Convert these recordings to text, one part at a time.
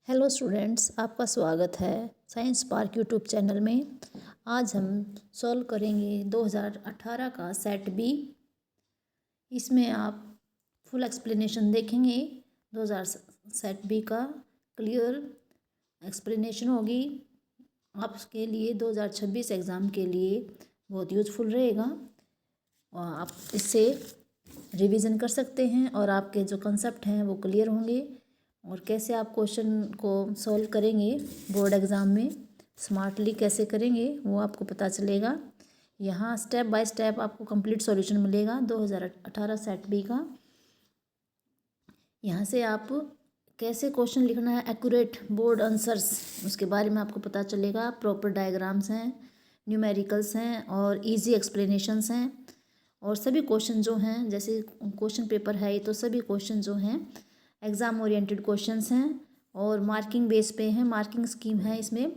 Hello students, आपका स्वागत है साइंस पार्क यूट्यूब चैनल में। आज हम सॉल्व करेंगे 2018 का सेट बी। इसमें आप फुल एक्सप्लेनेशन देखेंगे। 2000 सेट बी का क्लियर एक्सप्लेनेशन होगी। आपके लिए 2026 एग्ज़ाम के लिए बहुत यूज़फुल रहेगा और आप इससे रिवीजन कर सकते हैं और आपके जो कंसेप्ट हैं वो क्लियर होंगे। और कैसे आप क्वेश्चन को सॉल्व करेंगे बोर्ड एग्ज़ाम में स्मार्टली कैसे करेंगे वो आपको पता चलेगा। यहाँ स्टेप बाय स्टेप आपको कंप्लीट सॉल्यूशन मिलेगा 2018 सेट बी का। यहाँ से आप कैसे क्वेश्चन लिखना है, एक्यूरेट बोर्ड आंसर्स, उसके बारे में आपको पता चलेगा। प्रॉपर डायग्राम्स हैं, न्यूमेरिकल्स हैं और इजी एक्सप्लेनेशंस हैं। और सभी क्वेश्चन जो हैं, जैसे क्वेश्चन पेपर है ये, तो सभी क्वेश्चन जो हैं एग्ज़ाम ओरिएंटेड क्वेश्चंस हैं और मार्किंग बेस पे हैं, मार्किंग स्कीम है इसमें।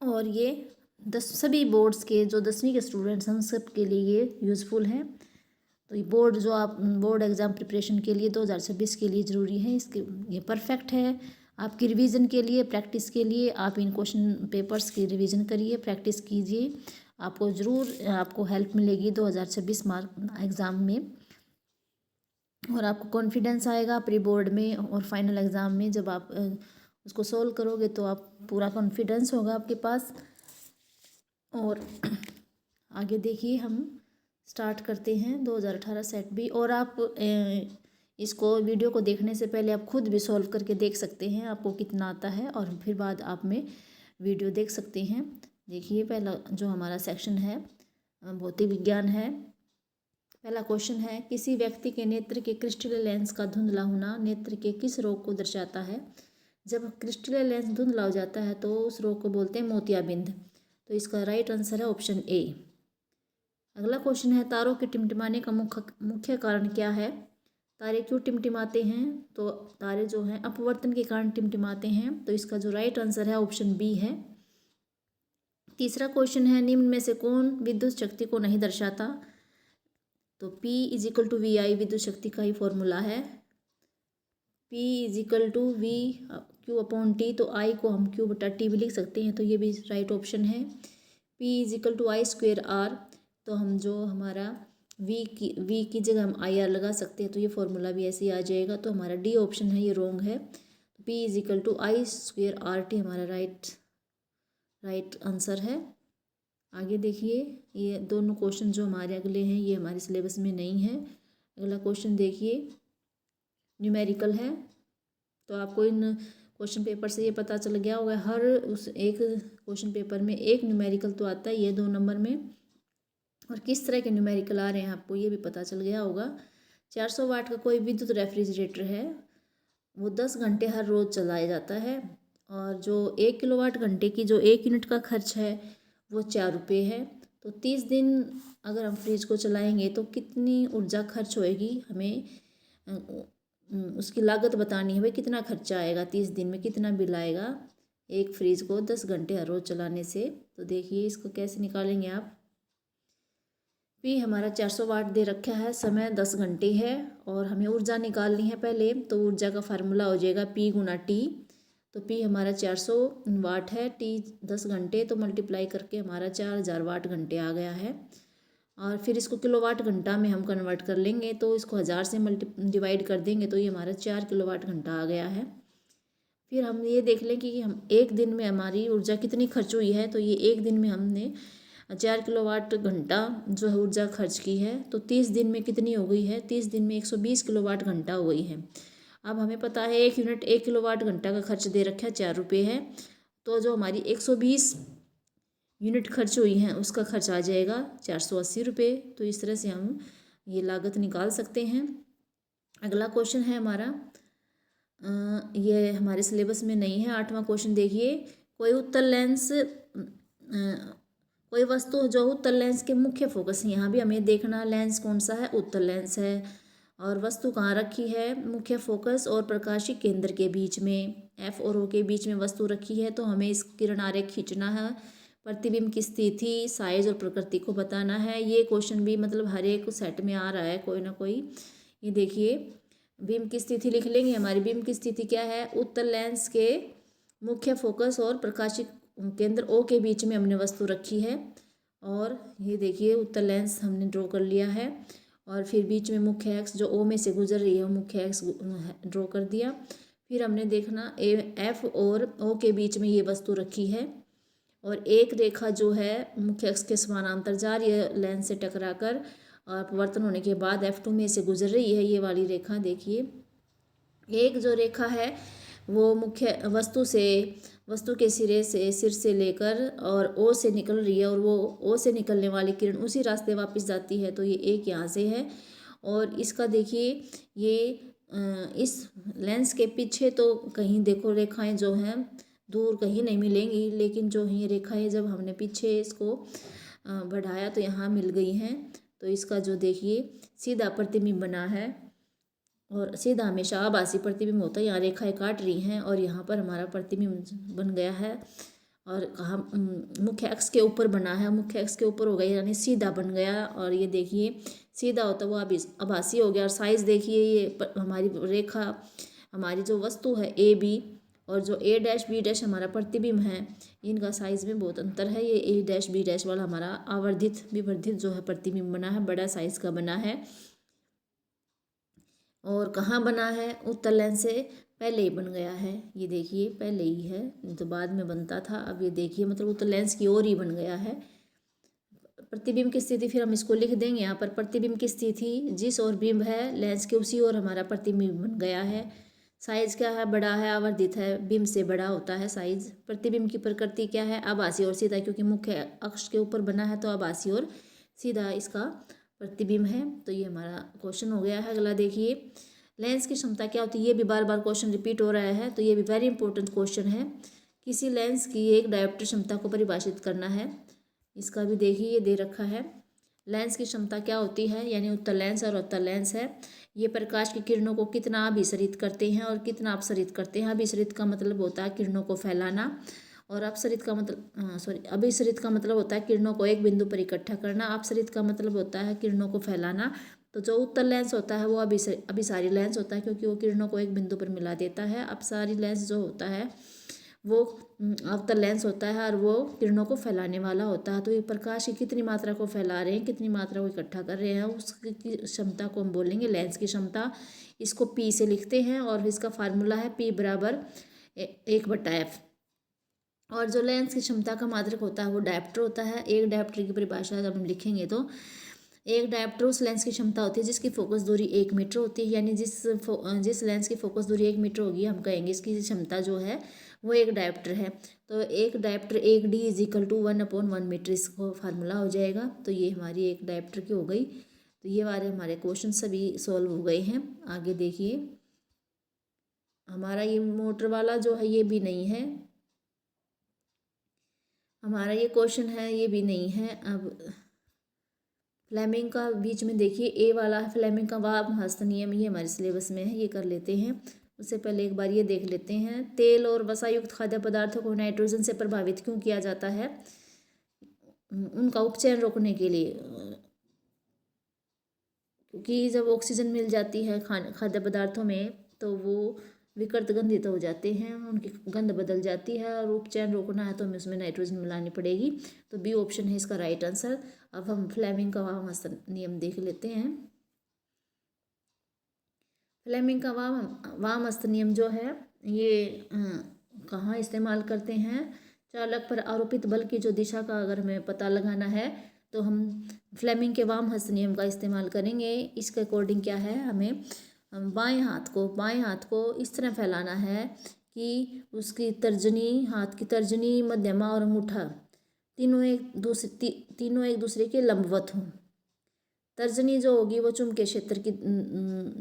और ये सभी बोर्ड्स के जो 10वीं के स्टूडेंट्स हैं उन सब के लिए ये यूज़फुल है। तो ये बोर्ड जो आप बोर्ड एग्ज़ाम प्रिपरेशन के लिए 2026 के लिए ज़रूरी है। इसके ये परफेक्ट है आपकी रिवीजन के लिए, प्रैक्टिस के लिए। आप इन क्वेश्चन पेपर्स की रिवीजन करिए, प्रैक्टिस कीजिए, आपको ज़रूर आपको हेल्प मिलेगी 2026 मार्क एग्ज़ाम में। और आपको कॉन्फिडेंस आएगा प्री बोर्ड में और फाइनल एग्ज़ाम में। जब आप उसको सोल्व करोगे तो आप पूरा कॉन्फिडेंस होगा आपके पास। और आगे देखिए, हम स्टार्ट करते हैं 2018 सेट बी। और आप इसको वीडियो को देखने से पहले आप खुद भी सॉल्व करके देख सकते हैं आपको कितना आता है, और फिर बाद आप में वीडियो देख सकते हैं। देखिए, पहला जो हमारा सेक्शन है भौतिक विज्ञान है। पहला क्वेश्चन है, किसी व्यक्ति के नेत्र के क्रिस्टल लेंस का धुंधला होना नेत्र के किस रोग को दर्शाता है? जब क्रिस्टल लेंस धुंधला हो जाता है तो उस रोग को बोलते हैं मोतियाबिंद। तो इसका राइट आंसर है ऑप्शन ए। अगला क्वेश्चन है, तारों के टिमटिमाने का मुख्य कारण क्या है? तारे क्यों टिमटिमाते हैं? तो तारे जो हैं अपवर्तन के कारण टिमटिमाते हैं। तो इसका जो राइट आंसर है ऑप्शन बी है। तीसरा क्वेश्चन है, निम्न में से कौन विद्युत शक्ति को नहीं दर्शाता? तो P = VI विद्युत शक्ति का ही फॉर्मूला है। P = VQ/T, तो I को हम Q/T भी लिख सकते हैं, तो ये भी राइट ऑप्शन है। P = I²R, तो हम जो हमारा V की जगह हम IR लगा सकते हैं, तो ये फॉर्मूला भी ऐसे ही आ जाएगा। तो हमारा डी ऑप्शन है ये रॉन्ग है। तो P = I²RT हमारा राइट आंसर है। आगे देखिए, ये दोनों क्वेश्चन जो हमारे अगले हैं ये हमारे सिलेबस में नहीं है। अगला क्वेश्चन देखिए, न्यूमेरिकल है। तो आपको इन क्वेश्चन पेपर से ये पता चल गया होगा, हर उस एक क्वेश्चन पेपर में एक न्यूमेरिकल तो आता है, ये 2 नंबर में। और किस तरह के न्यूमेरिकल आ रहे हैं आपको ये भी पता चल गया होगा। 400 वाट का कोई विद्युत रेफ्रिजरेटर है, वो 10 घंटे हर रोज़ चलाया जाता है। और जो 1 किलोवाट घंटे की जो 1 यूनिट का खर्च है वो 4 रुपये है। तो 30 दिन अगर हम फ्रिज को चलाएंगे तो कितनी ऊर्जा खर्च होएगी, हमें उसकी लागत बतानी है। भाई कितना खर्चा आएगा, 30 दिन में कितना बिल आएगा एक फ्रिज को 10 घंटे हर रोज़ चलाने से। तो देखिए, इसको कैसे निकालेंगे आप। P हमारा 400 वाट दे रखा है, समय 10 घंटे है और हमें ऊर्जा निकालनी है पहले। तो ऊर्जा का फार्मूला हो जाएगा P × T। तो P हमारा 400 वाट है, T 10 घंटे, तो मल्टीप्लाई करके हमारा 4000 वाट घंटे आ गया है। और फिर इसको किलोवाट घंटा में हम कन्वर्ट कर लेंगे, तो इसको 1000 से डिवाइड कर देंगे तो ये हमारा 4 किलोवाट घंटा आ गया है। फिर हम ये देख लें कि हम एक दिन में हमारी ऊर्जा कितनी खर्च हुई है। तो ये एक दिन में हमने 4 किलोवाट घंटा जो है ऊर्जा खर्च की है। तो 30 दिन में कितनी हो गई है? 30 दिन में 120 किलोवाट घंटा हो गई है। अब हमें पता है 1 यूनिट 1 किलोवाट घंटा का खर्च दे रखा है 4 रुपये है। तो जो हमारी 120 यूनिट खर्च हुई हैं उसका खर्च आ जाएगा 480 रुपये। तो इस तरह से हम ये लागत निकाल सकते हैं। अगला क्वेश्चन है हमारा, ये हमारे सिलेबस में नहीं है। 8वां क्वेश्चन देखिए, कोई उत्तल लेंस कोई वस्तु जो उत्तल लेंस के मुख्य फोकस, यहाँ भी हमें देखना लेंस कौन सा है, उत्तल लेंस है। और वस्तु कहाँ रखी है, मुख्य फोकस और प्रकाशिक केंद्र के बीच में, F और O के बीच में वस्तु रखी है। तो हमें इस किरण आरेख खींचना है, प्रतिबिंब की स्थिति, साइज और प्रकृति को बताना है। ये क्वेश्चन भी मतलब हर एक सेट में आ रहा है कोई ना कोई। ये देखिए, बीम की स्थिति लिख लेंगे। हमारी बीम की स्थिति क्या है, उत्तल लेंस के मुख्य फोकस और प्रकाशिक केंद्र ओ के बीच में हमने वस्तु रखी है। और ये देखिए उत्तल लेंस हमने ड्रॉ कर लिया है और फिर बीच में मुख्य एक्स जो ओ में से गुजर रही है वो मुख्य एक्स ड्रॉ कर दिया। फिर हमने देखना एफ और ओ के बीच में ये वस्तु रखी है और एक रेखा जो है मुख्य एक्स के समानांतर जा रही है लेंस से टकराकर और अपवर्तन होने के बाद F2 में से गुजर रही है ये वाली रेखा। देखिए एक जो रेखा है वो मुख्य वस्तु के सिर से लेकर और ओ से निकल रही है और वो ओ से निकलने वाली किरण उसी रास्ते वापस जाती है। तो ये एक यहाँ से है और इसका देखिए ये इस लेंस के पीछे तो कहीं देखो रेखाएं जो हैं दूर कहीं नहीं मिलेंगी, लेकिन जो ये रेखाएं जब हमने पीछे इसको बढ़ाया तो यहाँ मिल गई हैं। तो इसका जो देखिए सीधा प्रतिबिंब बना है और सीधा हमेशा आभासी प्रतिबिंब होता है। यहाँ रेखाएं काट रही हैं और यहाँ पर हमारा प्रतिबिंब बन गया है और कहाँ मुख्य अक्ष के ऊपर बना है, मुख्य अक्ष के ऊपर हो गया यानी सीधा बन गया। और ये देखिए सीधा होता वो आभासी हो गया। और साइज़ देखिए ये हमारी रेखा हमारी जो वस्तु है ए बी और जो ए डैश बी डैश हमारा प्रतिबिंब है इनका साइज़ में बहुत अंतर है। ये ए डैश बी डैश वाला हमारा आवर्धित विवर्धित जो है प्रतिबिंब बना है, बड़ा साइज़ का बना है। और कहाँ बना है, उत्तल लेंस से पहले ही बन गया है। ये देखिए पहले ही है तो बाद में बनता था। अब ये देखिए मतलब उत्तल लेंस की ओर ही बन गया है। प्रतिबिंब की स्थिति फिर हम इसको लिख देंगे यहाँ पर। प्रतिबिंब की स्थिति जिस ओर बिंब है लेंस के उसी ओर हमारा प्रतिबिंब बन गया है। साइज़ क्या है, बड़ा है, आवर्धित है, बिंब से बड़ा होता है साइज़। प्रतिबिंब की प्रकृति क्या है, आभासी और सीधा, क्योंकि मुख्य अक्ष के ऊपर बना है तो आभासी और सीधा इसका प्रतिबिंब है। तो ये हमारा क्वेश्चन हो गया है। अगला देखिए लेंस की क्षमता क्या होती है, ये भी बार बार क्वेश्चन रिपीट हो रहा है तो ये भी वेरी इंपॉर्टेंट क्वेश्चन है। किसी लेंस की एक डायोप्टर क्षमता को परिभाषित करना है। इसका भी देखिए ये दे रखा है। लेंस की क्षमता क्या होती है, यानी उत्तल लेंस और अवतल लेंस है। ये प्रकाश की किरणों को कितना अभिसरित करते हैं और कितना अपसरित करते हैं। अभिसरित का मतलब होता है किरणों को फैलाना और अपसरित का मतलब अभिसरित का मतलब होता है किरणों को एक बिंदु पर इकट्ठा करना। अपसरित का मतलब होता है किरणों को फैलाना। तो जो उत्तल लेंस होता है वो अभिसारी लेंस होता है क्योंकि वो किरणों को एक बिंदु पर मिला देता है। अपसारी लेंस जो होता है वो अवतल लेंस होता है और वो किरणों को फैलाने वाला होता है। तो ये प्रकाश की कितनी मात्रा को फैला रहे हैं, कितनी मात्रा को इकट्ठा कर रहे हैं, उसकी क्षमता को हम बोलेंगे लेंस की क्षमता। इसको पी से लिखते हैं और इसका फार्मूला है पी बराबर 1/f। और जो लेंस की क्षमता का मात्रक होता है वो डायप्टर होता है। एक डायप्टर की परिभाषा जब हम लिखेंगे तो एक डायप्टर उस लेंस की क्षमता होती है जिसकी फोकस दूरी 1 मीटर होती है। यानी जिस लेंस की फोकस दूरी 1 मीटर होगी हम कहेंगे इसकी क्षमता जो है वो एक डायप्टर है। तो एक डायप्टर 1d = 1/1 मीटर, इसको फार्मूला हो जाएगा। तो ये हमारी एक डायप्टर की हो गई। तो ये वाले हमारे क्वेश्चन सभी सॉल्व हो गए हैं। आगे देखिए हमारा ये मोटर वाला जो है ये भी नहीं है, हमारा ये क्वेश्चन है ये भी नहीं है। अब फ्लेमिंग का बीच में देखिए ए वाला है, फ्लेमिंग का वाम हस्त नियम, ये हमारे सिलेबस में है, ये कर लेते हैं। उससे पहले एक बार ये देख लेते हैं तेल और वसायुक्त खाद्य पदार्थों को नाइट्रोजन से प्रभावित क्यों किया जाता है। उनका उपचयन रोकने के लिए, क्योंकि जब ऑक्सीजन मिल जाती है खाद्य पदार्थों में तो वो विकृत गंधित हो जाते हैं, उनकी गंध बदल जाती है और उपचयन रोकना है तो हमें उसमें नाइट्रोजन मिलानी पड़ेगी। तो बी ऑप्शन है इसका राइट आंसर। अब हम फ्लेमिंग का वाम हस्त नियम देख लेते हैं। फ्लेमिंग का वाम हस्त नियम जो है ये कहाँ इस्तेमाल करते हैं, चालक पर आरोपित बल की जो दिशा का अगर हमें पता लगाना है तो हम फ्लेमिंग के वाम हस्त नियम का इस्तेमाल करेंगे। इसके अकॉर्डिंग क्या है, हमें बाएं हाथ को इस तरह फैलाना है कि उसकी तर्जनी, हाथ की तर्जनी, मध्यमा और अंगूठा तीनों एक दूसरे के लंबवत हों। तर्जनी जो होगी वो चुंबकीय क्षेत्र की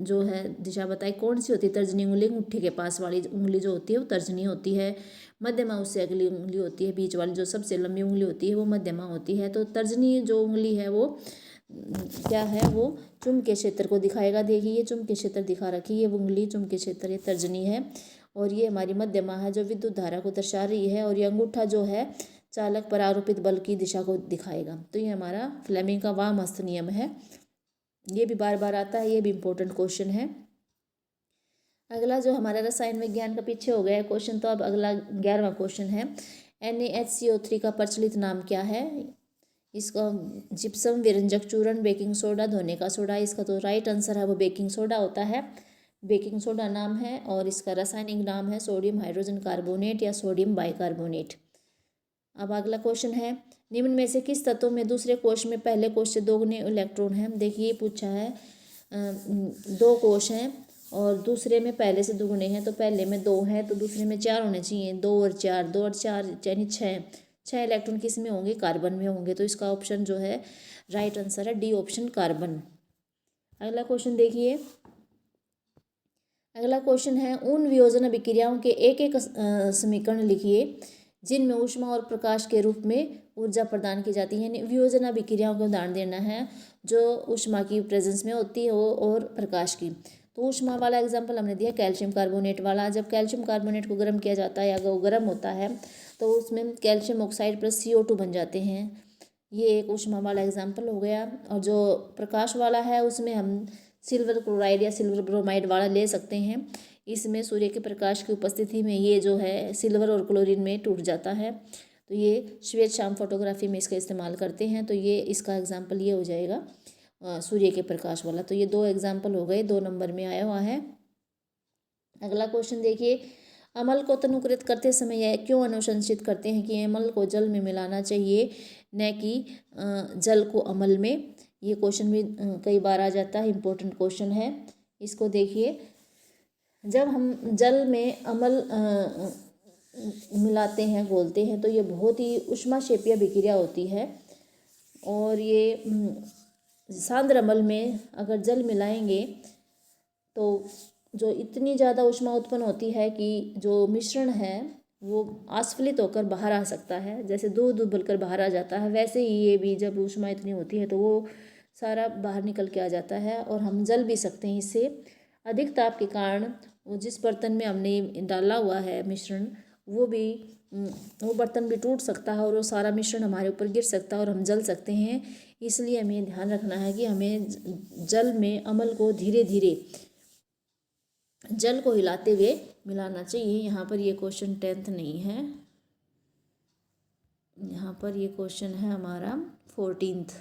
जो है दिशा बताए कौन सी होती है, तर्जनी उंगली अंगूठे के पास वाली उंगली जो होती है वो तर्जनी होती है। मध्यमा उससे अगली उंगली होती है, बीच वाली जो सबसे लंबी उंगली होती है वो मध्यमा होती है। तो तर्जनी जो उंगली है वो क्या है, वो चुंबकीय क्षेत्र को दिखाएगा। देखिए ये चुंबकीय क्षेत्र दिखा रखी है, ये उंगली चुंबकीय क्षेत्र, ये तर्जनी है और ये हमारी मध्यमा है जो विद्युत धारा को दर्शा रही है और ये अंगूठा जो है चालक पर आरोपित बल की दिशा को दिखाएगा। तो ये हमारा फ्लेमिंग का वाम हस्त नियम है। ये भी बार बार आता है, ये भी इम्पोर्टेंट क्वेश्चन है। अगला जो हमारा रसायन विज्ञान का पीछे हो गया है क्वेश्चन, तो अब अगला 11वां क्वेश्चन है, NaHCO3 का प्रचलित नाम क्या है? इसका जिप्सम, विरंजक चूर्ण, बेकिंग सोडा, धोने का सोडा। इसका तो राइट आंसर है वो बेकिंग सोडा होता है, बेकिंग सोडा नाम है, और इसका रासायनिक नाम है सोडियम हाइड्रोजन कार्बोनेट या सोडियम बाइकार्बोनेट। अब अगला क्वेश्चन है, निम्न में से किस तत्व में दूसरे कोश में पहले कोश से दोगुने इलेक्ट्रॉन हैं? देखिए पूछा है, दो कोश हैं और दूसरे में पहले से दोगुने हैं, तो पहले में 2 हैं तो दूसरे में 4 होने चाहिए। 2 और 4, 2 और 4 यानी 6 इलेक्ट्रॉन किस में होंगे? कार्बन में होंगे। तो इसका ऑप्शन जो है राइट आंसर है डी ऑप्शन, कार्बन। अगला क्वेश्चन देखिए, अगला क्वेश्चन है, उन वियोजन अभिक्रियाओं के एक एक समीकरण लिखिए जिनमें ऊष्मा और प्रकाश के रूप में ऊर्जा प्रदान की जाती है। यानी वियोजन अभिक्रियाओं का उदाहरण देना है जो ऊष्मा की प्रेजेंस में होती है वो और प्रकाश की। तो ऊष्मा वाला एग्जाम्पल हमने दिया कैल्शियम कार्बोनेट वाला। जब कैल्शियम कार्बोनेट को गर्म किया जाता है या वो गर्म होता है तो उसमें कैल्शियम ऑक्साइड प्लस CO2 बन जाते हैं। ये एक ऊष्मा वाला एग्जाम्पल हो गया। और जो प्रकाश वाला है उसमें हम सिल्वर क्लोराइड या सिल्वर ब्रोमाइड वाला ले सकते हैं। इसमें सूर्य के प्रकाश की उपस्थिति में ये जो है सिल्वर और क्लोरीन में टूट जाता है। तो ये श्वेत शाम फोटोग्राफी में इसका इस्तेमाल करते हैं। तो ये इसका एग्जाम्पल ये हो जाएगा सूर्य के प्रकाश वाला। तो ये 2 एग्जाम्पल हो गए, 2 नंबर में आया हुआ है। अगला क्वेश्चन देखिए, अम्ल को तनुकृत करते समय यह क्यों अनुशंसित करते हैं कि अम्ल को जल में मिलाना चाहिए न कि जल को अम्ल में? ये क्वेश्चन भी कई बार आ जाता है, इंपॉर्टेंट क्वेश्चन है। इसको देखिए, जब हम जल में अम्ल मिलाते हैं, घोलते हैं, तो ये बहुत ही ऊष्माक्षेपीय अभिक्रिया होती है। और ये सांद्र अम्ल में अगर जल मिलाएंगे तो जो इतनी ज़्यादा ऊष्मा उत्पन्न होती है कि जो मिश्रण है वो आस्फलित होकर बाहर आ सकता है। जैसे दूध उबलकर बाहर आ जाता है, वैसे ही ये भी जब ऊष्मा इतनी होती है तो वो सारा बाहर निकल के आ जाता है और हम जल भी सकते हैं इससे। अधिक ताप के कारण वो जिस बर्तन में हमने डाला हुआ है मिश्रण वो बर्तन भी टूट सकता है और वो सारा मिश्रण हमारे ऊपर गिर सकता है और हम जल सकते हैं। इसलिए हमें ध्यान रखना है कि हमें जल में अम्ल को धीरे धीरे जल को हिलाते हुए मिलाना चाहिए। यहाँ पर ये क्वेश्चन 10th नहीं है, यहाँ पर ये क्वेश्चन है हमारा 14th।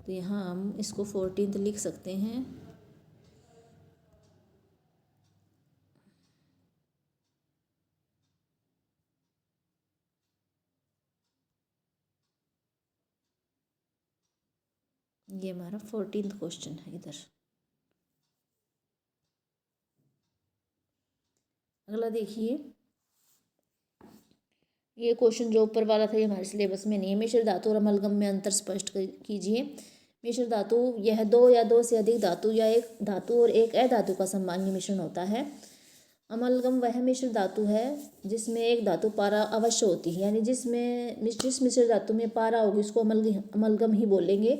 तो यहाँ हम इसको 14th लिख सकते हैं। ये हमारा 14th क्वेश्चन है इधर। अगला देखिए, ये क्वेश्चन जो ऊपर वाला था ये हमारे सिलेबस में नहीं है। मिश्र धातु और अमलगम में अंतर स्पष्ट कीजिए। मिश्र धातु यह 2 या 2 से अधिक धातु या एक धातु और एक अधातु का सम्मान्य मिश्रण होता है। अमलगम वह मिश्र धातु है जिसमें एक धातु पारा अवश्य होती है, यानी जिस मिश्र धातु में पारा होगी उसको अमलगम ही बोलेंगे।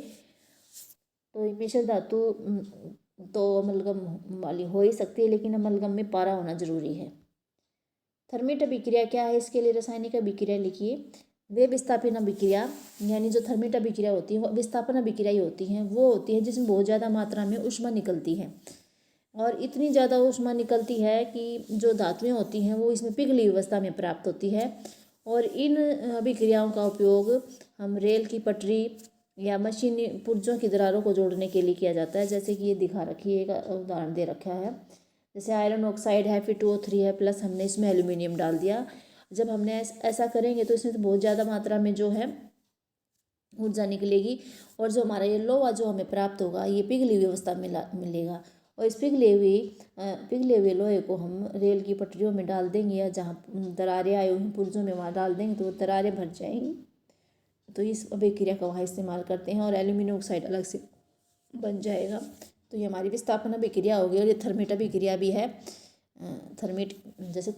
तो मिश्र धातु तो अमलगम वाली हो ही सकती है, लेकिन अमलगम में पारा होना जरूरी है। थर्मिट अभिक्रिया क्या है? इसके लिए रासायनिक अभिक्रिया लिखिए। वे विस्थापन अभिक्रिया, यानी जो थर्मिट अभिक्रिया होती है वो विस्थापन अभिक्रिया ही होती हैं। वो होती है जिसमें बहुत ज़्यादा मात्रा में ऊष्मा निकलती है और इतनी ज़्यादा ऊष्मा निकलती है कि जो धातुएं होती हैं वो इसमें पिघली अवस्था में प्राप्त होती है। और इन अभिक्रियाओं का उपयोग हम रेल की पटरी या मशीनी पुर्जों की दरारों को जोड़ने के लिए किया जाता है। जैसे कि ये दिखा रखी है, एक उदाहरण दे रखा है। जैसे आयरन ऑक्साइड है, Fe2O3 है, प्लस हमने इसमें एल्यूमिनियम डाल दिया। जब हमने ऐसा करेंगे तो इसमें तो बहुत ज़्यादा मात्रा में जो है ऊर्जा निकलेगी और जो हमारा ये लोहा जो हमें प्राप्त होगा ये पिघली हुई अवस्था में मिलेगा। और इस पिघले हुए लोहे को हम रेल की पटरियों में डाल देंगे या जहाँ दरारें आई हुई पुर्जों में वहाँ डाल देंगे तो वो दरारें भर जाएंगी। तो इस अभिक्रिया का वहाँ इस्तेमाल करते हैं और एल्यूमिनियम ऑक्साइड अलग से बन जाएगा। तो ये हमारी विस्थापन अभिक्रिया होगी। और ये थर्मिट अभिक्रिया भी है। थर्मिट जैसे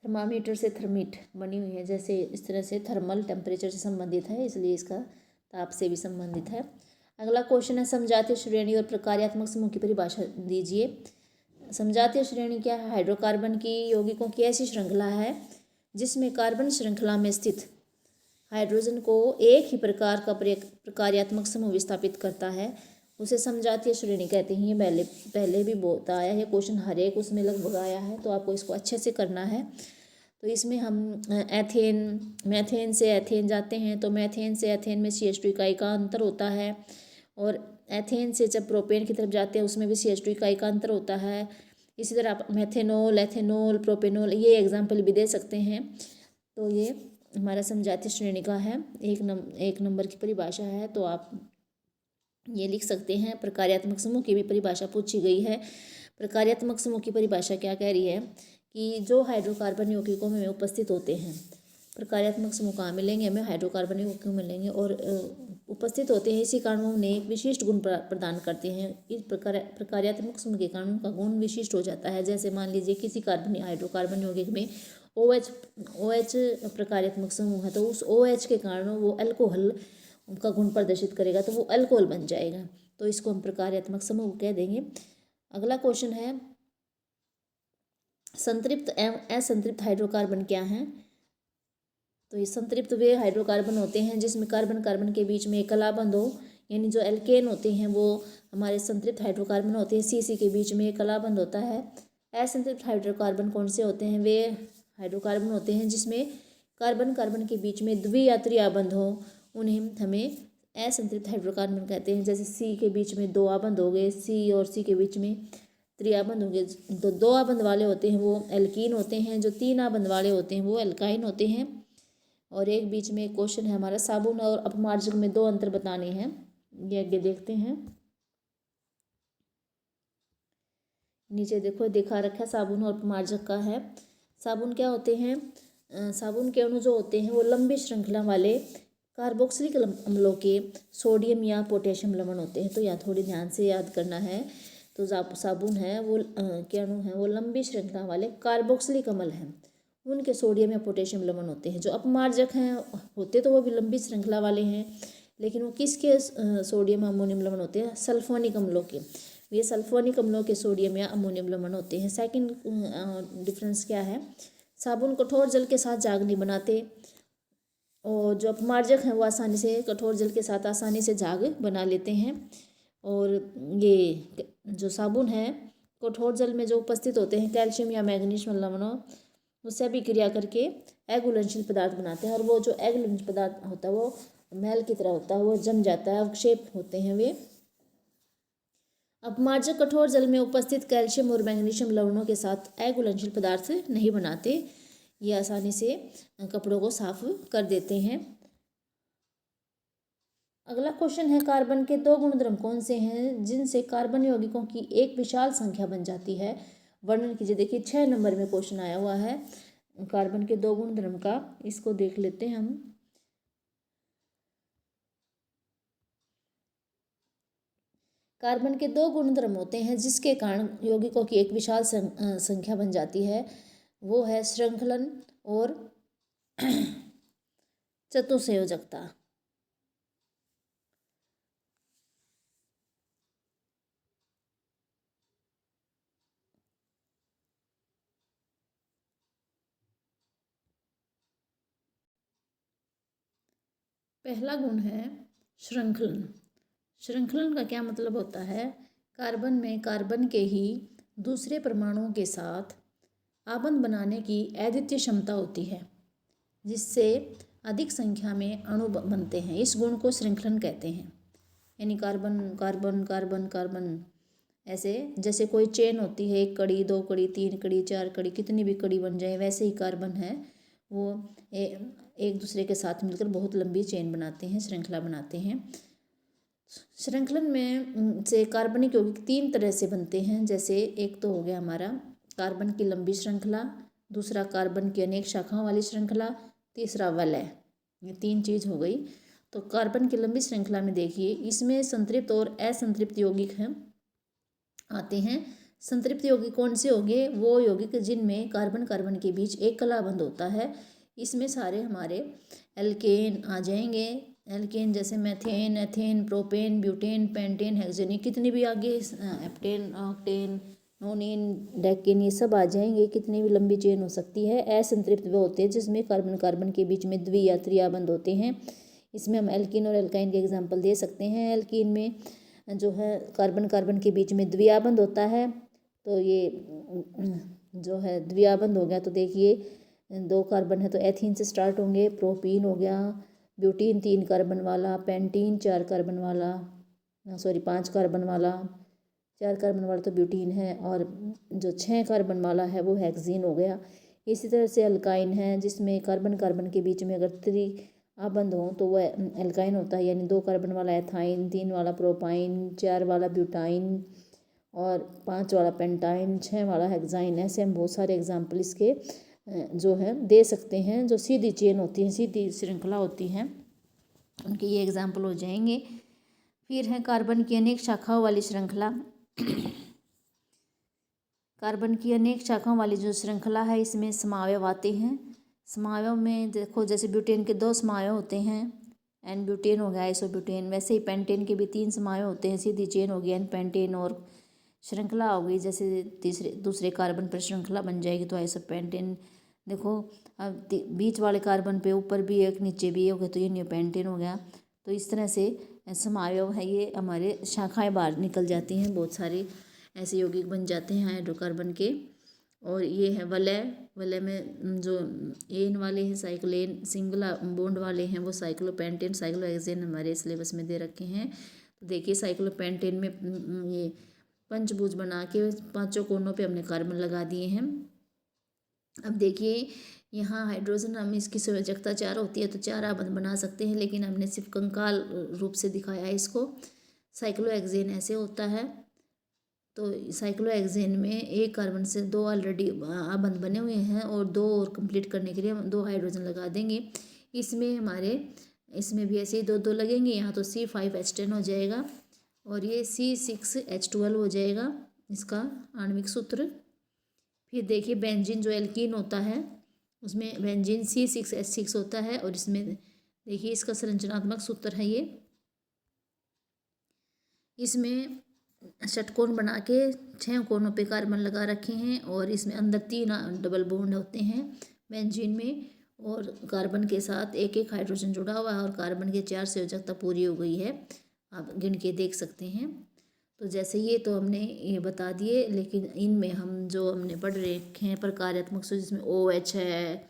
थर्मामीटर से थर्मिट बनी हुई है, जैसे इस तरह से थर्मल टेम्परेचर से संबंधित है, इसलिए इसका ताप से भी संबंधित है। अगला क्वेश्चन है, समजातीय श्रेणी और प्रकार्यात्मक समूह की परिभाषा दीजिए। समजातीय श्रेणी क्या है? हाइड्रोकार्बन की यौगिकों की ऐसी श्रृंखला है जिसमें कार्बन श्रृंखला में स्थित हाइड्रोजन को एक ही प्रकार का प्रकार्यात्मक समूह विस्थापित करता है उसे समजातीय श्रेणी कहते हैं। ये पहले भी बताया है, क्वेश्चन हर एक उसमें लगभग आया है, तो आपको इसको अच्छे से करना है। तो इसमें हम मैथेन से एथेन जाते हैं, तो मैथेन से एथेन में CH2 इकाई का अंतर होता है, और एथेन से जब प्रोपेन की तरफ जाते हैं उसमें भी CH2 इकाई का अंतर होता है। इसी तरह आप मेथेनॉल, एथेनॉल, प्रोपेनॉल ये एग्जाम्पल भी दे सकते हैं। तो ये हमारा समजातीय श्रेणी का है, एक नंबर की परिभाषा है। तो आप ये लिख सकते हैं। प्रकार्यात्मक समूह की भी परिभाषा पूछी गई है। प्रकार्यात्मक समूह की परिभाषा क्या कह रही है कि जो हाइड्रोकार्बन यौगिकों में उपस्थित होते हैं। प्रकार्यात्मक समूह कहाँ मिलेंगे, हमें हाइड्रोकार्बन यौगिकों मिलेंगे, और उपस्थित होते हैं, इसी कारण वो उन्हें एक विशिष्ट गुण प्रदान करते हैं। इस प्रकार्यात्मक समूह के कारण उनका गुण विशिष्ट हो जाता है। जैसे मान लीजिए किसी हाइड्रोकार्बन यौगिक में OH प्रकार्यात्मक समूह है, तो उस OH के कारण वो अल्कोहल का गुण प्रदर्शित करेगा, तो वो अल्कोहल बन जाएगा। तो इसको हम प्रकार्यात्मक समूह कह देंगे। अगला क्वेश्चन है, संतृप्त एवं असंतृप्त हाइड्रोकार्बन क्या हैं। तो ये संतृप्त वे हाइड्रोकार्बन होते हैं जिसमें कार्बन कार्बन के बीच में एक कलाबंध हो, यानी जो एल्केन होते हैं वो हमारे संतृप्त हाइड्रोकार्बन होते हैं। CC के बीच में एक कलाबंध होता है। असंतृप्त हाइड्रोकार्बन कौन से होते हैं, वे हाइड्रोकार्बन होते हैं जिसमें कार्बन कार्बन के बीच में द्वि या त्रिआबंध हो, उन्हें हमें असंतृप्त हाइड्रोकार्बन कहते हैं। जैसे C के बीच में 2 आबंध हो गए, C और C के बीच में त्रिआबंध हो गए। तो 2 आबंध वाले होते हैं वो एल्कीन होते हैं, जो 3 आबंध वाले होते हैं वो एल्काइन होते हैं। और एक बीच में एक क्वेश्चन है हमारा, साबुन और अपमार्जक में 2 अंतर बताने हैं। ये आगे देखते हैं। नीचे देखो दिखा रखा है, साबुन और अपमार्जक का है। साबुन क्या होते हैं, साबुन के अणु जो होते हैं वो लंबी श्रृंखला वाले कार्बोक्सिलिक अम्लों के सोडियम या पोटेशियम लवण होते हैं। तो यहाँ थोड़ी ध्यान से याद करना है। तो साबुन है वो के अणु हैं वो लंबी श्रृंखला वाले कार्बोक्सिलिक अम्ल हैं, उनके सोडियम या पोटेशियम लवण होते हैं। जो अपमार्जक हैं होते तो वो भी लंबी श्रृंखला वाले हैं, लेकिन वो किसके सोडियम अमोनियम लवण होते हैं, सल्फोनिक अम्लों के। ये सल्फोनिक अम्लों के सोडियम या अमोनियम लवण होते हैं। सेकंड डिफरेंस क्या है, साबुन कठोर जल के साथ झाग नहीं बनाते, और जो अपमार्जक हैं वो आसानी से कठोर जल के साथ आसानी से झाग बना लेते हैं। और ये जो साबुन है कठोर जल में जो उपस्थित होते हैं कैल्शियम या मैग्नीशियम लवणों, उससे अभिक्रिया करके अघुलनशील पदार्थ बनाते हैं। और वो जो अघुलनशील पदार्थ होता है वो मैल की तरह होता है, वो जम जाता है, अवक्षेप होते हैं वे। अपमार्जक कठोर जल में उपस्थित कैल्शियम और मैग्नीशियम लवणों के साथ अघुलनशील पदार्थ नहीं बनाते, ये आसानी से कपड़ों को साफ कर देते हैं। अगला क्वेश्चन है, कार्बन के 2 गुणधर्म कौन से हैं जिनसे कार्बन यौगिकों की एक विशाल संख्या बन जाती है, वर्णन कीजिए। देखिए 6 नंबर में क्वेश्चन आया हुआ है कार्बन के 2 गुणधर्म का, इसको देख लेते हैं हम। कार्बन के 2 गुणधर्म होते हैं जिसके कारण यौगिकों की एक विशाल संख्या बन जाती है, वो है श्रृंखलन और चतुसंयोजकता। पहला गुण है श्रृंखलन। श्रृंखलन का क्या मतलब होता है, कार्बन में कार्बन के ही दूसरे परमाणुओं के साथ आबंध बनाने की अद्वितीय क्षमता होती है, जिससे अधिक संख्या में अणु बनते हैं। इस गुण को श्रृंखलन कहते हैं। यानी कार्बन कार्बन कार्बन कार्बन, ऐसे जैसे कोई चेन होती है, 1 कड़ी 2 कड़ी 3 कड़ी 4 कड़ी, कितनी भी कड़ी बन जाए, वैसे ही कार्बन है वो एक दूसरे के साथ मिलकर बहुत लंबी चेन बनाते हैं, श्रृंखला बनाते हैं। श्रृंखलन में से कार्बनिक यौगिक 3 तरह से बनते हैं। जैसे एक तो हो गया हमारा कार्बन की लंबी श्रृंखला, दूसरा कार्बन की अनेक शाखाओं वाली श्रृंखला, तीसरा वलय। ये 3 चीज़ हो गई। तो कार्बन की लंबी श्रृंखला में देखिए, इसमें संतृप्त और असंतृप्त यौगिक हैं आते हैं। संतृप्त यौगिक कौन से होंगे, वो यौगिक जिनमें कार्बन कार्बन के बीच एक कलाबंध होता है। इसमें सारे हमारे एल्केन आ जाएंगे। एल्केन जैसे methane, ethane, propane, butane, pentane, hexane, कितनी भी आगे एप्टेन, ऑक्टेन, नोनिन, डेकेन, ये सब आ जाएंगे। कितनी भी लंबी चेन हो सकती है। असंतृप्त वो होते हैं जिसमें कार्बन कार्बन के बीच में द्वि या त्रिआबंध होते हैं। इसमें हम एल्कीन और एल्काइन के एग्जाम्पल दे सकते हैं। एल्कीन में जो है कार्बन कार्बन के बीच में द्विआबंध होता है। तो ये जो है द्विआबंध हो गया, तो देखिए 2 कार्बन है तो एथीन से स्टार्ट होंगे। प्रोपीन हो गया, ब्यूटीन 3 कार्बन वाला, पेंटीन 4 कार्बन वाला, 5 कार्बन वाला, 4 कार्बन वाला तो ब्यूटीन है, और जो 6 कार्बन वाला है वो हेक्सीन हो गया। इसी तरह से अल्काइन है, जिसमें कार्बन कार्बन के बीच में अगर त्रिआबंध हो तो वह एल्काइन होता है, यानी 2 कार्बन वाला एथाइन, 3 वाला प्रोपाइन, 4 वाला ब्यूटाइन और 5 वाला पेंटाइन, 6 वाला हेक्साइन। ऐसे हम बहुत सारे एग्जाम्पल इसके जो है दे सकते हैं। जो सीधी चेन होती है, सीधी श्रृंखला होती हैं, उनके ये एग्जाम्पल हो जाएंगे। फिर है कार्बन की अनेक शाखाओं वाली श्रृंखला। कार्बन की अनेक शाखाओं वाली जो श्रृंखला है, इसमें समावयव आते हैं। समावयव में देखो, जैसे ब्यूटेन के 2 समावयव होते हैं, एन ब्यूटेन हो गया, आइसोब्यूटेन। वैसे ही पेंटेन के भी 3 समावयव होते हैं, सीधी चेन हो गई एन पेंटेन, और श्रृंखला हो गई जैसे दूसरे कार्बन पर श्रृंखला बन जाएगी तो आइसोपेंटेन। देखो अब बीच वाले कार्बन पे ऊपर भी एक नीचे भी हो गया तो ये न्यूपेंटेन हो गया। तो इस तरह से समावयव है, ये हमारे शाखाएं बाहर निकल जाती हैं, बहुत सारे ऐसे यौगिक बन जाते हैं हाइड्रोकार्बन के। और ये है वलय। वलय में जो एन वाले हैं साइक्लेन, सिंगल बॉन्ड वाले हैं वो साइक्लोपेंटेन, साइक्लोहेक्सेन हमारे सिलेबस में दे रखे हैं। तो देखिए साइक्लोपेंटेन में ये पंचभुज बना के 5 कोनों पे हमने कार्बन लगा दिए हैं। अब देखिए यहाँ हाइड्रोजन हम इसकी संयोजकता 4 होती है तो 4 आबंध बना सकते हैं, लेकिन हमने सिर्फ कंकाल रूप से दिखाया है इसको। साइक्लोहेक्सेन ऐसे होता है। तो साइक्लोहेक्सेन में एक कार्बन से 2 ऑलरेडी आबंध बने हुए हैं और 2 और कंप्लीट करने के लिए हम 2 हाइड्रोजन लगा देंगे। इसमें भी ऐसे ही 2 लगेंगे। यहाँ तो C5H10 हो जाएगा और ये C6H12 हो जाएगा इसका आणविक सूत्र। फिर देखिए बेंजीन जो एल्कीन होता है उसमें बेंजीन C6H6 होता है, और इसमें देखिए इसका संरचनात्मक सूत्र है ये। इसमें षटकोण बना के 6 कोनों पे कार्बन लगा रखे हैं, और इसमें अंदर 3 डबल बॉन्ड होते हैं बेंजीन में, और कार्बन के साथ एक एक हाइड्रोजन जुड़ा हुआ है, और कार्बन के 4 संयोजकता पूरी हो गई है। आप गिन के देख सकते हैं। तो जैसे ये तो हमने ये बता दिए, लेकिन इनमें हम जो हमने पढ़ रखे हैं प्रकार्यात्मक सूत्र, जिसमें OH है,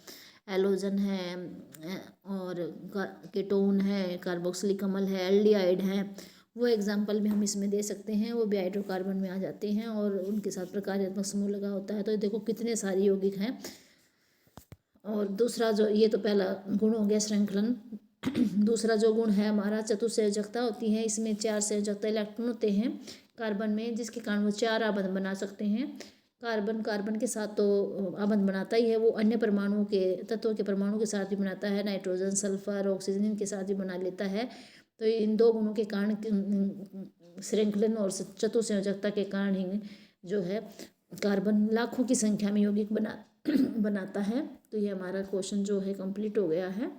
एलोजन है, और कीटोन है, कार्बोक्सिलिक अम्ल है, एल्डिहाइड है, वो एग्जाम्पल भी हम इसमें दे सकते हैं। वो भी हाइड्रोकार्बन में आ जाते हैं और उनके साथ प्रकार्यात्मक समूह लगा होता है। तो देखो कितने सारे यौगिक हैं। और दूसरा जो, ये तो पहला गुण हो गया श्रृंखलन। दूसरा जो गुण है हमारा चतुस्संयोजकता होती है। इसमें 4 संयोजकता इलेक्ट्रॉन होते हैं कार्बन में, जिसके कारण वो 4 आबंध बना सकते हैं। कार्बन कार्बन के साथ तो आबंध बनाता ही है, वो अन्य परमाणुओं के तत्वों के परमाणु के साथ भी बनाता है, नाइट्रोजन, सल्फर, ऑक्सीजन इनके साथ भी बना लेता है। तो इन 2 गुणों के कारण श्रृंखलन और चतुस्संयोजकता के कारण ही जो है कार्बन लाखों की संख्या में यौगिक बनाता है। तो ये हमारा क्वेश्चन जो है कंप्लीट हो गया है।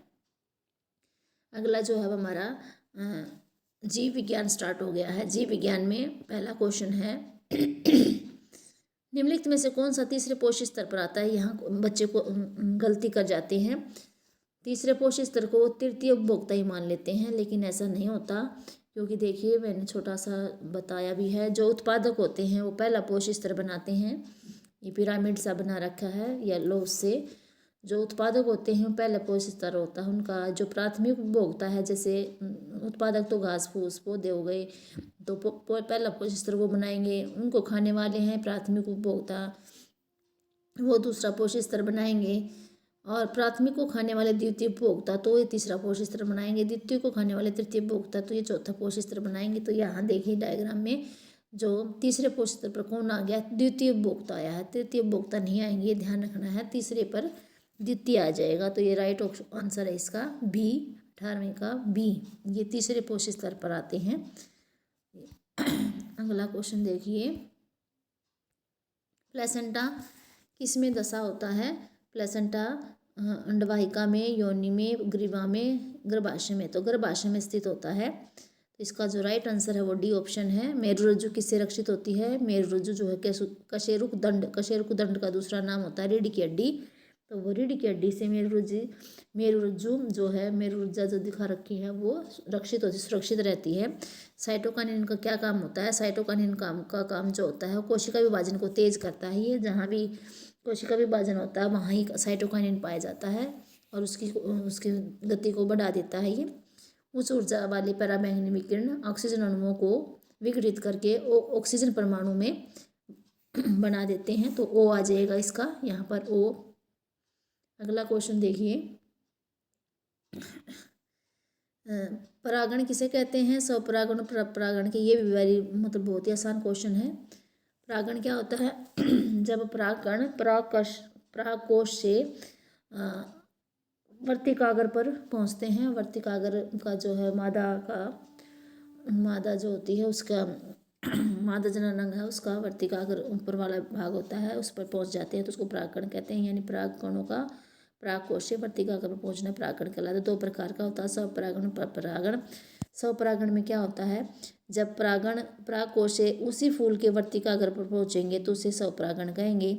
अगला जो है हमारा जीव विज्ञान स्टार्ट हो गया है। जीव विज्ञान में पहला क्वेश्चन है निम्नलिखित में से कौन सा तीसरे पोषक स्तर पर आता है। यहाँ बच्चे को गलती कर जाते हैं, तीसरे पोषक स्तर को तृतीय उपभोक्ता ही मान लेते हैं, लेकिन ऐसा नहीं होता। क्योंकि देखिए मैंने छोटा सा बताया भी है, जो उत्पादक होते हैं वो पहला पोषक स्तर बनाते हैं। ये पिरामिड सा बना रखा है येलो से। जो उत्पादक होते हैं पहला पोषक स्तर होता है उनका। जो प्राथमिक उपभोक्ता है, जैसे उत्पादक तो घास फूस पौधे हो गए, तो पहला पोषक स्तर वो बनाएंगे। उनको खाने वाले हैं प्राथमिक उपभोक्ता, वो दूसरा पोषक स्तर बनाएंगे। और प्राथमिक को खाने वाले द्वितीय उपभोक्ता तो ये तीसरा पोषक स्तर बनाएंगे। द्वितीय को खाने वाले तृतीय उपभोक्ता तो ये चौथा पोषक स्तर बनाएंगे। तो यहाँ देखिए डायग्राम में जो तीसरे पोषक स्तर पर कौन आ गया, द्वितीय उपभोक्ता आया है। तृतीय उपभोक्ता नहीं आएंगे, ये ध्यान रखना है। तीसरे पर द्वितीय आ जाएगा। तो ये राइट आंसर है इसका बी, 18वें का बी। ये तीसरे पोषक स्तर पर आते हैं। अगला क्वेश्चन देखिए, प्लेसेंटा किसमें दशा होता है। प्लेसेंटा अंडवाहिका में, योनि में, ग्रीवा में, गर्भाशय में। तो गर्भाशय में स्थित होता है। तो इसका जो राइट आंसर है वो डी ऑप्शन है। मेरुरज्जु किससे रक्षित होती है। मेरुरज्जु जो है कशेरुक दंड, कशेरुक दंड का दूसरा नाम होता है रीढ़ की हड्डी। तो वो रीढ़ की हड्डी से मेरुरज्जु जो है, मेरुरज्जा जो दिखा रखी है वो रक्षित होती, सुरक्षित रहती है। साइटोकाइनिन का क्या काम होता है? साइटोकाइनिन का काम जो होता है वो कोशिका विभाजन को तेज करता है। ये जहाँ भी कोशिका विभाजन होता है वहाँ ही साइटोकाइनिन पाया जाता है और उसकी गति को बढ़ा देता है। ये उच्च ऊर्जा वाले पराबैंगनी विकिरण ऑक्सीजन अणुओं को विघटित करके ऑक्सीजन परमाणु में बना देते हैं। तो ओ आ जाएगा इसका यहाँ पर ओ। अगला क्वेश्चन देखिए, परागण किसे कहते हैं? स्वपरागण, परागण के, ये भी वेरी मतलब बहुत ही आसान क्वेश्चन है। परागण क्या होता है? जब परागण परागकोश से वर्तिकाग्र पर पहुंचते हैं। वर्तिकाग्र का जो है मादा जो होती है उसका मादा जननांग है, उसका वर्तिकाग्र ऊपर वाला भाग होता है, उस पर पहुंच जाते हैं तो उसको परागकण कहते हैं। यानी परागकणों का परागकोश से वर्तिकाग्र पर पहुंचना परागकण कहलाता है। दो प्रकार का होता है, स्वपरागण, परपरागण। स्वपरागण में क्या होता है? जब परागकोश से उसी फूल के वर्तिकाग्र पर पहुंचेंगे तो उसे स्वपरागण कहेंगे।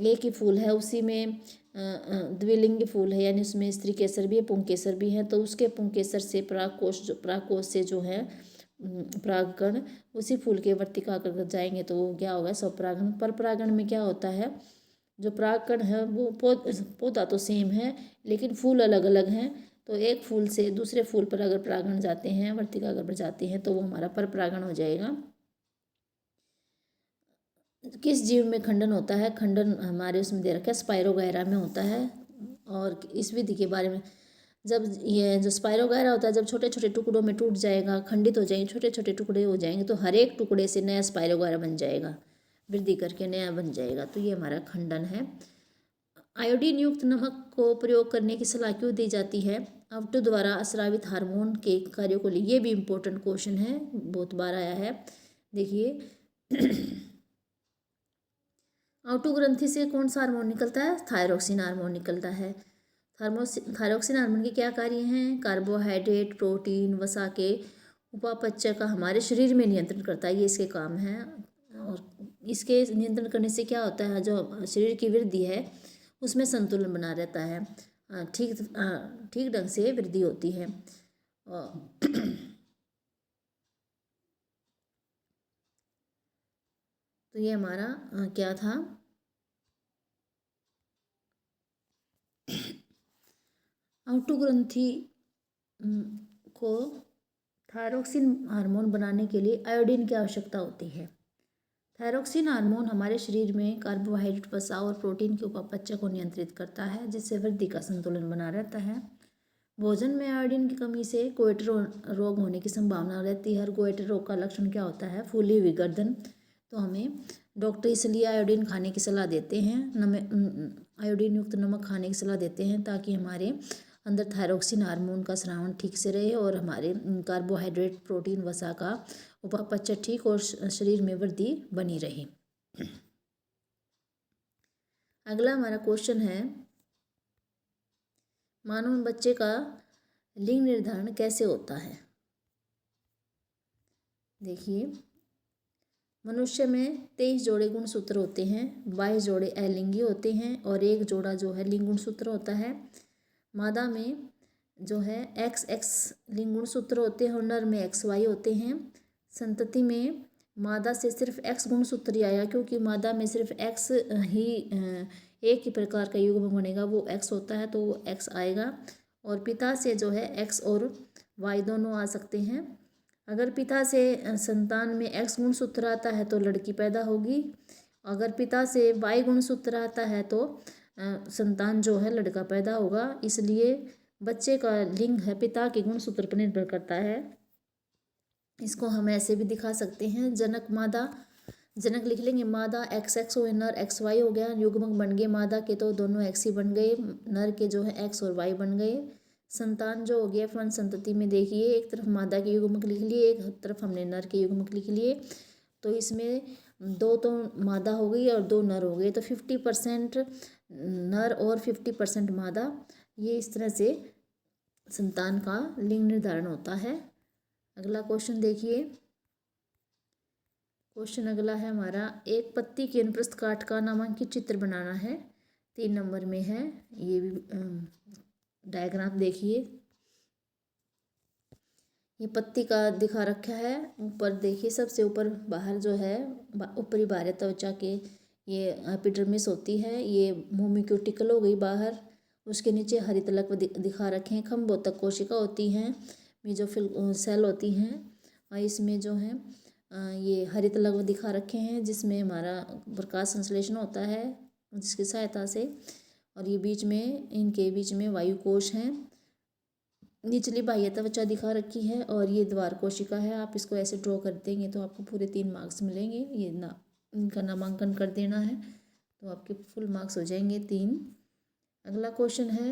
एक ही फूल है, उसी में द्विलिंगी फूल है, यानी उसमें स्त्री केसर भी है, पुंकेसर भी है, तो उसके पुंकेसर से परागकोश से जो है परागकण उसी फूल के वर्तिकाग्र जाएंगे तो वो क्या होगा? स्वपरागण। परपरागण में क्या होता है? जो परागकण है वो पौधा तो सेम है लेकिन फूल अलग अलग हैं, तो एक फूल से दूसरे फूल पर अगर परागण जाते हैं, वर्तिकाग्र पर जाते हैं तो वो हमारा परपरागण हो जाएगा। किस जीव में खंडन होता है? खंडन हमारे उसमें दे रखा है, स्पाइरोगायरा में होता है। और इस विधि के बारे में, जब ये जो स्पाइरोगायरा होता है जब छोटे छोटे टुकड़ों में टूट जाएगा, खंडित हो जाएंगे, छोटे छोटे टुकड़े हो जाएंगे, तो हर एक टुकड़े से नया स्पाइरोगायरा बन जाएगा, वृद्धि करके नया बन जाएगा, तो ये हमारा खंडन है। आयोडीन युक्त नमक को प्रयोग करने की सलाह क्यों दी जाती है? अवटु द्वारा अस्रावित हार्मोन के कार्यों को लिए। ये भी इम्पोर्टेंट क्वेश्चन है, बहुत बार आया है। देखिए आउटो ग्रंथि से कौन सा हार्मोन निकलता है? थायरोक्सिन हार्मोन निकलता है। थायरोक्सिन हार्मोन के क्या कार्य हैं? कार्बोहाइड्रेट, प्रोटीन, वसा के उपापचय का हमारे शरीर में नियंत्रण करता है, ये इसके काम हैं। और इसके नियंत्रण करने से क्या होता है? जो शरीर की वृद्धि है उसमें संतुलन बना रहता है, ठीक ढंग से वृद्धि होती है। तो ये हमारा क्या था? आउटो ग्रंथि को थायरोक्सिन हार्मोन बनाने के लिए आयोडीन की आवश्यकता होती है। थायरोक्सिन हार्मोन हमारे शरीर में कार्बोहाइड्रेट, वसा और प्रोटीन के उपापचय को नियंत्रित करता है, जिससे वृद्धि का संतुलन बना रहता है। भोजन में आयोडीन की कमी से गोइटर रोग होने की संभावना रहती है। और गोइटर रोग का लक्षण क्या होता है? फूली हुई गर्दन। तो हमें डॉक्टर इसलिए आयोडीन खाने की सलाह देते हैं, आयोडीन युक्त नमक खाने की सलाह देते हैं, ताकि हमारे अंदर थायरोक्सिन हार्मोन का स्रावण ठीक से रहे और हमारे कार्बोहाइड्रेट, प्रोटीन, वसा का उपापचय ठीक और शरीर में वृद्धि बनी रहे। अगला हमारा क्वेश्चन है, मानव बच्चे का लिंग निर्धारण कैसे होता है? देखिए मनुष्य में 23 जोड़े गुणसूत्र होते हैं, 22 जोड़े अलिंगी होते हैं और एक जोड़ा जो है लिंग गुणसूत्र होता है। मादा में जो है XX लिंग गुणसूत्र होते हैं और नर में XY होते हैं। संतति में मादा से सिर्फ X गुणसूत्र ही आया, क्योंकि मादा में सिर्फ X ही एक ही प्रकार का युग्म बनेगा, वो X होता है तो वो X आएगा। और पिता से जो है X और Y दोनों आ सकते हैं। अगर पिता से संतान में X गुणसूत्र आता है तो लड़की पैदा होगी, अगर पिता से Y गुणसूत्र आता है तो संतान जो है लड़का पैदा होगा। इसलिए बच्चे का लिंग है पिता के गुणसूत्र पर निर्भर करता है। इसको हम ऐसे भी दिखा सकते हैं, जनक मादा, जनक लिख लेंगे मादा XX हो, नर XY हो गया, युग्मक बन गए मादा के तो दोनों X ही बन गए, नर के जो है X और Y बन गए। संतान जो हो गया फन संतति में, देखिए एक तरफ मादा के युग्मक लिख लिए, एक तरफ हमने नर के युग्मक लिख लिए, तो इसमें 2 तो मादा हो गई और 2 नर हो गए, तो 50% नर और 50% मादा। ये इस तरह से संतान का लिंग निर्धारण होता है। अगला क्वेश्चन देखिए, क्वेश्चन अगला है हमारा, एक पत्ती के अनुप्रस्थ काट का नामांकित चित्र बनाना है। 3 नंबर में है, ये भी डायग्राम देखिए। ये पत्ती का दिखा रखा है। ऊपर देखिए, सबसे ऊपर बाहर जो है ऊपरी बाह्य त्वचा के ये एपिडर्मिस होती है, ये मोमिक्यूटिकल हो गई बाहर। उसके नीचे हरित लकव दिखा रखे हैं। खम्भोतक कोशिका होती हैं, मेसोफिल सेल होती हैं, और इसमें जो है ये हरित लकव दिखा रखे हैं, जिसमें हमारा प्रकाश संश्लेषण होता है जिसकी सहायता से। और ये बीच में, इनके बीच में वायु कोश हैं। निचली बाह्य त्वचा दिखा रखी है, और ये द्वार कोशिका है। आप इसको ऐसे ड्रॉ कर देंगे तो आपको पूरे 3 मार्क्स मिलेंगे। ये इनका नामांकन कर देना है तो आपके फुल मार्क्स हो जाएंगे 3। अगला क्वेश्चन है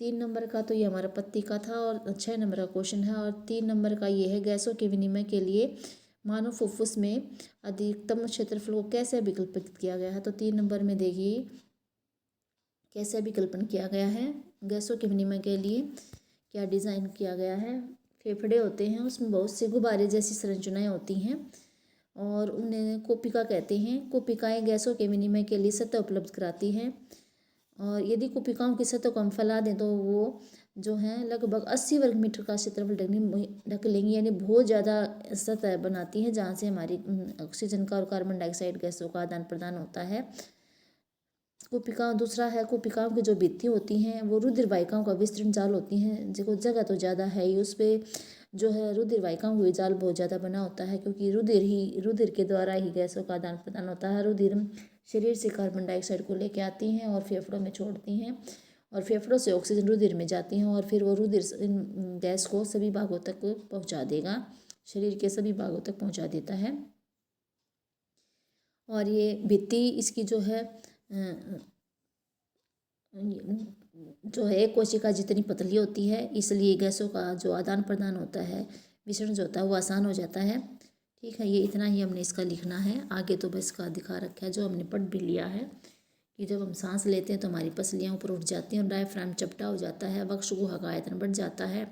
3 नंबर का, तो ये हमारा पत्ती का था, और 6 नंबर का क्वेश्चन है। और 3 नंबर का ये है, गैसों के विनिमय के लिए मानव फुफ्फुस में अधिकतम क्षेत्रफल को कैसे विकल्पित किया गया है। तो 3 नंबर में देखिए कैसे विकल्पन किया गया है। गैसों के विनिमय के लिए क्या डिज़ाइन किया गया है। फेफड़े होते हैं, उसमें बहुत से गुब्बारे जैसी संरचनाएं होती हैं, और उन्हें कोपिका कहते हैं। कोपिकाएं गैसों के विनिमय के लिए सतह उपलब्ध कराती हैं, और यदि कोपिकाओं की सतह को हम फैला दें तो वो जो है लगभग 80 वर्ग मीटर का क्षेत्रफल ढक लेंगी, यानी बहुत ज़्यादा सतह बनाती हैं जहाँ से हमारी ऑक्सीजन का और कार्बन डाइऑक्साइड गैसों का आदान प्रदान होता है। कोपिका दूसरा है, कोपिकाओं की जो भित्ति होती हैं वो रुधिर वाहिकाओं का विस्तृत जाल होती हैं। देखो जगह तो ज़्यादा है ही, उस पर जो है रुधिर वाहिकाओं का जाल बहुत ज़्यादा बना होता है, क्योंकि रुधिर के द्वारा ही गैसों का आदान प्रदान होता है। रुधिर शरीर से कार्बन डाइऑक्साइड को लेकर आती हैं और फेफड़ों में छोड़ती हैं, और फेफड़ों से ऑक्सीजन रुधिर में जाती हैं, और फिर वो रुधिर गैस को सभी भागों तक पहुँचा देगा, शरीर के सभी भागों तक पहुँचा देता है। और ये भित्ति इसकी जो है एक कोशिका जितनी पतली होती है, इसलिए गैसों का जो आदान प्रदान होता है, विसरण जो होता है वो आसान हो जाता है। ठीक है, ये इतना ही हमने इसका लिखना है। आगे तो बस इसका दिखा रखा है, जो हमने पढ़ भी लिया है कि जब हम सांस लेते हैं तो हमारी पसलियाँ ऊपर उठ जाती हैं और डायफ्राम चपटा हो जाता है, वक्ष गुहा का आयतन बढ़ जाता है।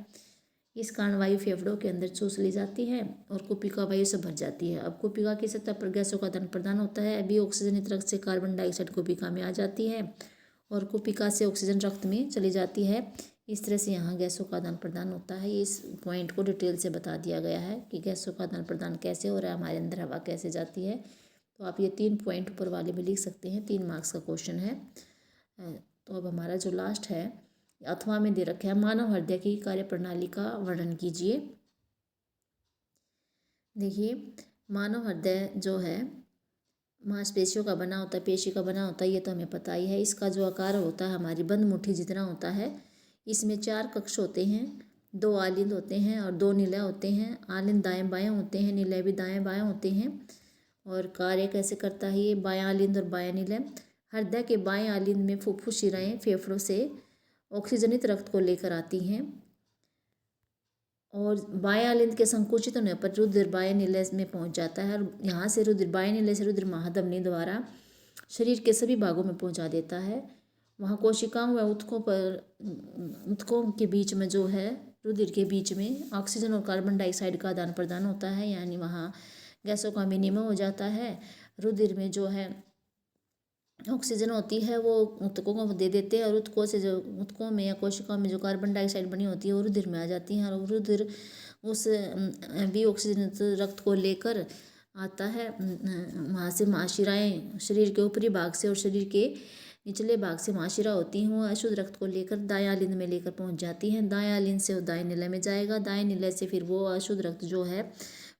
इस कारण वायु फेफड़ों के अंदर चूस ली जाती है और कुपिका वायु से भर जाती है। अब कुपिका की सतह पर गैसों का आदान प्रदान होता है। अभी ऑक्सीजनित रक्त से कार्बन डाइऑक्साइड कुपिका में आ जाती है, और कुपिका से ऑक्सीजन रक्त में चली जाती है। इस तरह से यहाँ गैसों का आदान प्रदान होता है। इस पॉइंट को डिटेल से बता दिया गया है कि गैसों का आदान प्रदान कैसे हो रहा है, हमारे अंदर हवा कैसे जाती है। तो आप ये 3 पॉइंट ऊपर वाले में लिख सकते हैं। 3 मार्क्स का क्वेश्चन है। तो अब हमारा जो लास्ट है, अथवा में दे रखा है, मानव हृदय की कार्यप्रणाली का वर्णन कीजिए। देखिए, मानव हृदय जो है मांसपेशियों का बना होता है, पेशी का बना होता है, ये तो हमें पता ही है। इसका जो आकार होता है हमारी बंद मुट्ठी जितना होता है। इसमें 4 कक्ष होते हैं, 2 आलिंद होते हैं और 2 निलय होते हैं। आलिंद दाएं बाएं होते हैं, निलय भी दाएं बाएं होते हैं। और कार्य कैसे करता है ये, बायां आलिंद और बायां निलय। हृदय के बाएं आलिंद में फुफ्फुस शिराएं फेफड़ों से ऑक्सीजनित रक्त को लेकर आती हैं, और बाएं आलिंद के संकुचित होने पर रुधिर बाएं निलय में पहुंच जाता है, और यहाँ से रुधिर बाएं निलय से रुधिर महाधमनी द्वारा शरीर के सभी भागों में पहुंचा देता है। वहाँ कोशिकाओं व ऊतकों के बीच में जो है, रुधिर के बीच में ऑक्सीजन और कार्बन डाइऑक्साइड का आदान प्रदान होता है, यानी वहाँ गैसों का विनिमय हो जाता है। रुधिर में जो है ऑक्सीजन होती है वो ऊतकों को दे देते हैं, और ऊतकों में या कोशिकाओं में जो कार्बन डाइऑक्साइड बनी होती है वो रुधिर में आ जाती हैं, और रुधिर उस भी ऑक्सीजन रक्त को लेकर आता है। वहाँ से महाशिराएं शरीर के ऊपरी भाग से और शरीर के निचले भाग से महाशिरा होती हैं, वो अशुद्ध रक्त को लेकर दाएं आलिंद में लेकर पहुँच जाती हैं। दाएं आलिंद से वो दाएं निलय में जाएगा, दाएं निलय से फिर वो अशुद्ध रक्त जो है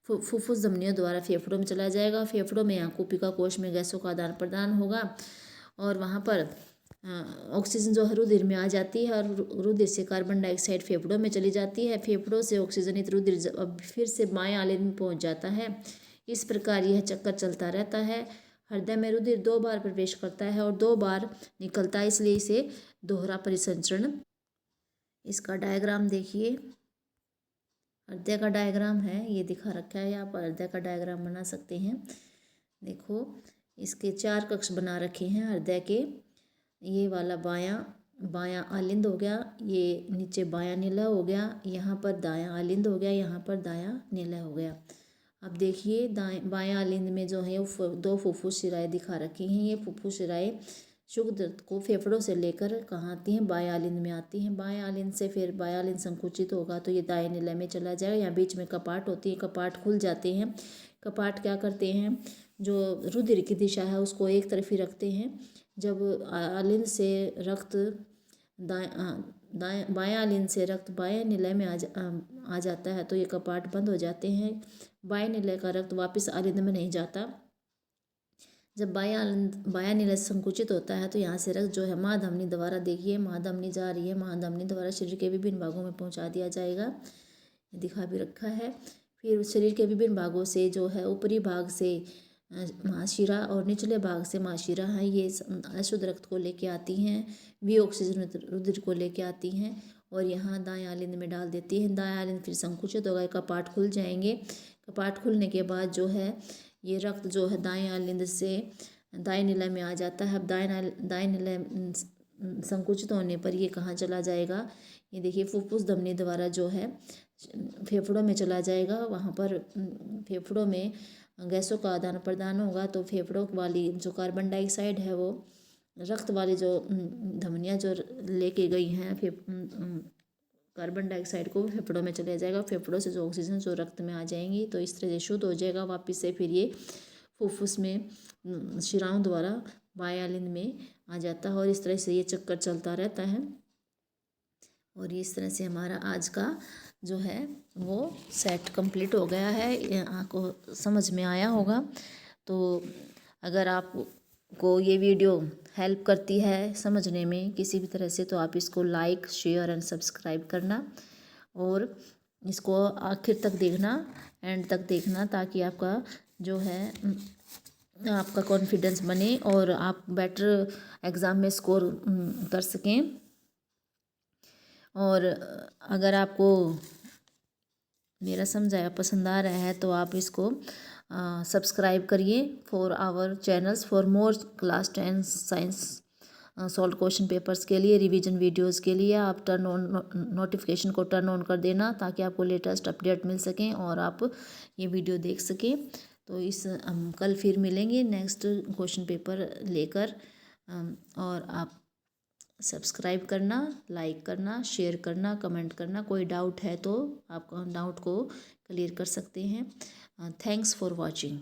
फुफ्फुस धमनियों द्वारा फेफड़ों में चला जाएगा। फेफड़ों में यहाँ कुपिका कोश में गैसों का आदान प्रदान होगा, और वहाँ पर ऑक्सीजन जो है रुधिर में आ जाती है, और रुधिर से कार्बन डाइऑक्साइड फेफड़ों में चली जाती है। फेफड़ों से ऑक्सीजनित रुधिर अब फिर से बाएं आलिंद में पहुँच जाता है। इस प्रकार यह चक्कर चलता रहता है। हृदय में रुधिर 2 बार प्रवेश करता है और 2 बार निकलता है, इसलिए इसे दोहरा परिसंचरण। इसका डायग्राम देखिए, हृदय का डायग्राम है, ये दिखा रखा है। आप हृदय का डायग्राम बना सकते हैं। देखो, इसके 4 कक्ष बना रखे हैं हृदय के। ये वाला बायां आलिंद हो गया, ये नीचे बायां निलय हो गया, यहाँ पर दायां आलिंद हो गया, यहाँ पर दायां निलय हो गया। अब देखिए, बायां आलिंद में जो है 2 फुफ्फुस शिराएं दिखा रखी हैं। ये फुफ्फुस शिराएं शुद्ध को फेफड़ों से लेकर कहाँ आती हैं, बाएं आलिंद में आती हैं। बाएं आलिंद से फिर बाएं आलिंद संकुचित होगा तो ये दाएं निलय में चला जाएगा। यहाँ बीच में कपाट होती है, कपाट खुल जाते हैं। कपाट क्या करते हैं, जो रुधिर की दिशा है उसको एक तरफ ही रखते हैं। जब आलिंद से रक्त बाएं आलिंद से रक्त बाएं निलय में आ जाता है तो ये कपाट बंद हो जाते हैं। बाएं निलय का रक्त वापस आलिंद में नहीं जाता। जब बायां निलय संकुचित होता है तो यहाँ से रक्त जो है महाधमनी द्वारा, देखिए महाधमनी जा रही है, महाधमनी द्वारा शरीर के विभिन्न भागों में पहुँचा दिया जाएगा, दिखा भी रखा है। फिर शरीर के विभिन्न भागों से जो है ऊपरी भाग से महाशिरा और निचले भाग से महाशिरा है, ये अशुद्ध रक्त को लेके आती हैं, विऑक्सीजन रुधिर को लेके आती हैं और यहाँ दाएं आलिंद में डाल देती हैं। दाएं आलिंद फिर संकुचित होगा, कपाट खुल जाएंगे। कपाट खुलने के बाद जो है ये रक्त जो है दाएं आलिंद से दाएं निलय में आ जाता है। अब दाएं निलय संकुचित होने पर ये कहाँ चला जाएगा, ये देखिए फुफ्फुस धमनी द्वारा जो है फेफड़ों में चला जाएगा। वहाँ पर फेफड़ों में गैसों का आदान प्रदान होगा तो फेफड़ों वाली जो कार्बन डाइऑक्साइड है वो रक्त वाली जो धमनियाँ जो लेके गई हैं कार्बन डाइऑक्साइड को फेफड़ों में चले जाएगा। फेफड़ों से जो ऑक्सीजन जो रक्त में आ जाएंगी तो इस तरह से शुद्ध हो जाएगा वापस से। फिर ये फुफ्फुस में शिराओं द्वारा बाएं आलिंद में आ जाता है और इस तरह से ये चक्कर चलता रहता है। और इस तरह से हमारा आज का जो है वो सेट कंप्लीट हो गया है। आपको समझ में आया होगा। तो अगर आपको ये वीडियो हेल्प करती है समझने में किसी भी तरह से तो आप इसको लाइक, शेयर एंड सब्सक्राइब करना और इसको आखिर तक देखना, एंड तक देखना, ताकि आपका जो है आपका कॉन्फिडेंस बने और आप बेटर एग्ज़ाम में स्कोर कर सकें। और अगर आपको मेरा समझाया पसंद आ रहा है तो आप इसको सब्सक्राइब करिए for our channels for more class 10 science solve question papers के लिए, रिवीजन वीडियोस के लिए आप टर्न ऑन नोटिफिकेशन को टर्न ऑन कर देना ताकि आपको लेटेस्ट अपडेट मिल सकें और आप ये वीडियो देख सकें। तो हम कल फिर मिलेंगे नेक्स्ट क्वेश्चन पेपर लेकर। और आप सब्सक्राइब करना, लाइक करना, शेयर करना, कमेंट करना। कोई डाउट है तो आप डाउट को क्लियर कर सकते हैं। Thanks for watching.